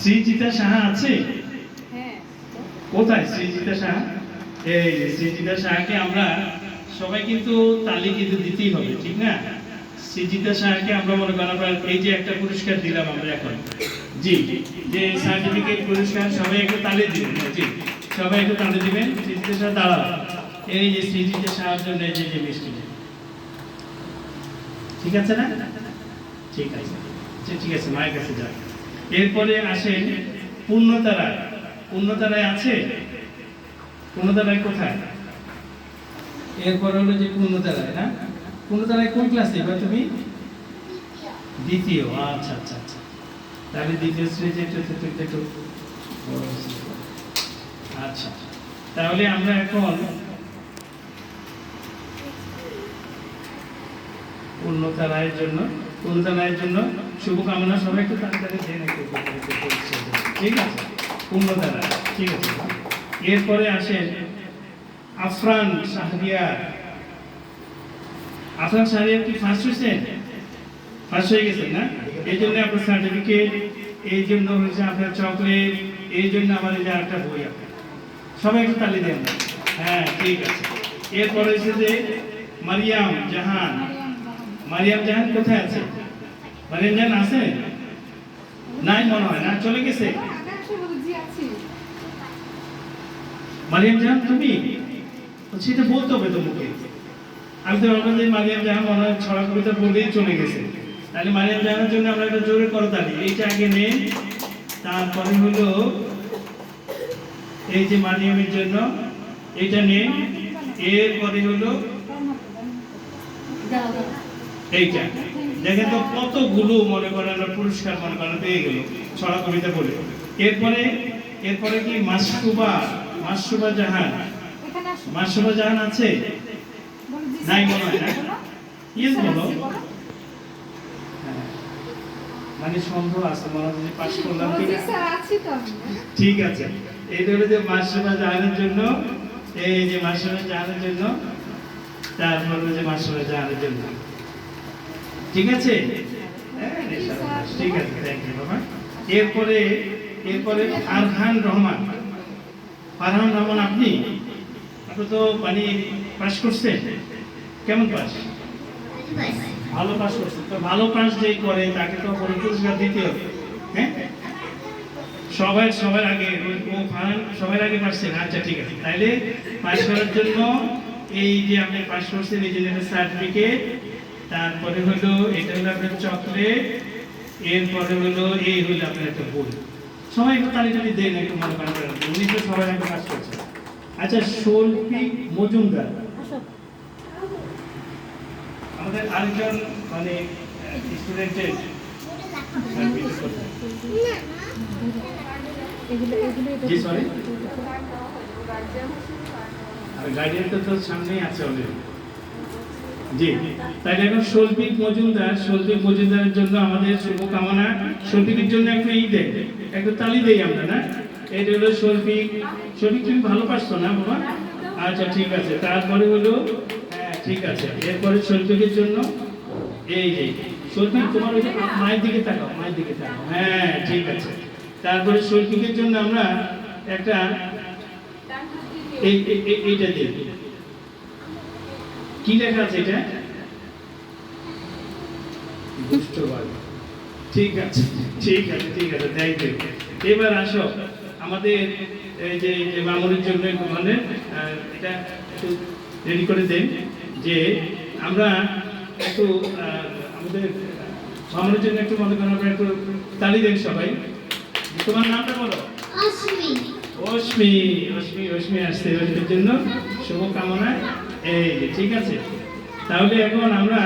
শ্রীজিতা সাহা আছে? হ্যাঁ। কোথায় শ্রীজিতা সাহা? এই যে শ্রীজিতা সাহাকে আমরা সবাই কিন্তু তালি কিন্তু দিতেই হবে, ঠিক না? শ্রীজিতা সাহাকে আমরা মনে করেন আমরা এই যে একটা পুরস্কার দিলাম আমরা এখন, জি, যে সার্টিফিকেট পুরস্কার, সবাই একটু তালি দিবেন। জি, সবাই একটু তালি দিবেন। শ্রীজিতা সাহা দাঁড়াও, এই যে শ্রীজিতা সাহার জন্য এই যে মিষ্টি, ঠিক আছে না? ঠিক আছে, ঠিক আছে, মায়ের কাছে যান। এরপরে আসেন পূর্ণতারা। পূর্ণতারায় আছে? পূর্ণতারায় কোথায়? এরপরে হলো যে পূর্ণতারায়, না? পূর্ণতারায় কোন ক্লাসে এবার তুমি? দ্বিতীয়। আচ্ছা আচ্ছা আচ্ছা, তাহলে দ্বিতীয় শ্রেণীতে একটু আচ্ছা, তাহলে আমরা এখন পূর্ণতা রায়ের জন্য শুভকামনা। সবাই একটু তাড়াতাড়ি দেন, ঠিক আছে? পূর্ণতা রায়, ঠিক আছে। এরপরে আসেন আফরান শাহরিয়ার। আফরান শাহরিয়ার কি ফার্স্ট হয়েছেন? ফার্স্ট হয়ে গেছেন না? এই জন্য আপনার সার্টিফিকেট, এই জন্য হয়েছে আপনার চকলেট, এই জন্য আমাদের যে একটা বই আপনার। সবাই একটু তালি দেন। হ্যাঁ, ঠিক আছে। এরপরে হয়েছে যে মারিয়াম জাহান। মারিয়াম জাহান কোথায় আছে? মারিয়াম জাহান আছে? নাই মনে হয়, না চলে গেছে। মারিয়াম জাহান তুমি? সেটা বলতে হবে তোমাকে। আমি তো ভাবলাম যে মারিয়াম জাহান মনে হয় ছড়া কবিতা বলেই চলে গেছে। তাহলে মারিয়াম জাহানের জন্য আমরা একটা জোরে করতালি। এইটা আগে নেন, তারপরে হলো এই যে মারিয়ামের জন্য এইটা নেন, এরপরে হলো এইটা। দেখেন তো কতগুলো মনে করেন পুরস্কার মনে করেন পেয়ে গেল ছড়া কবিতা বলে। এরপরে কি মাসুবা জাহান। মাসুবা জাহান আছে? নাই মনে হয়, না? ইয়েস বলো। মানে সন্দেহ আছে, মনে হয় পাস করলাম কিনা। ঠিক আছে, এইটা হলো যে মাসুবা জাহানের জন্য, এই যে মাসুবা জাহানের জন্য, তারপর যে মাসুবা জাহানের জন্য, ঠিক আছে? ঠিক আছে, থ্যাংক ইউ বাবা। এরপরে ফারহান রহমান। ফারহান রহমান, আপনি তো মানে পাস করছেন? কেমন পাস? ভালো পাস করছেন। তো ভালো পাস যে করে তাকে তো পুরস্কার দিতে হবে, হ্যাঁ? সবার আগে ও ফারহান সবার আগে পাচ্ছেন। আচ্ছা, ঠিক আছে। তাইলে পাস করার জন্য এই যে আপনি পাস করছেন, এই যে সার্টিফিকেট, তারপরে হলো এটা হলো আপনার চকলেট, এরপরে হলো এই হলো আপনার একটা বই। সবাই একটু তালি দেন, একটু মনে করেন উনি তো সবাই আগে পাস করছেন। আচ্ছা, শৌল্পিক মজুমদার আমাদের আরেকজন মানে স্টুডেন্টের জি, সরি, আর গার্ডিয়ান তো সামনেই আছে অলরেডি। জি, তাই এখন শৌল্পিক মজুমদারের জন্য আমাদের শুভকামনা। শৌল্পিকের জন্য একটু দেন, একটু তালি দেই আমরা, না? এটা হলো শৌল্পিক। তুমি ভালো পারছো না বাবা? আচ্ছা, ঠিক আছে। তারপরে হলো, হ্যাঁ, ঠিক আছে। এরপরে শৌল্পিকের জন্য এই যে শৌল্পিক, তোমার ওই যে মায়ের দিকে তাকাও, হ্যাঁ, ঠিক আছে। তারপরে শৌল্পিকের জন্য আমরা একটা এইটা দিই। কি লেখা আছে এটা? ঠিক আছে, থ্যাংক ইউ। এবার আসো আমাদের এই যে মামুনের জন্য মানে এটা একটু রেডি করে দেন, যে আমরা একটু আমাদের মামুনের জন্য একটু মনে করেন আমরা একটু তালি দেন সবাই। তোমার নামটা বলো। অশ্মি আসছে। অশ্মির জন্য শুভকামনা। এই ঠিক আছে। তাহলে এখন আমরা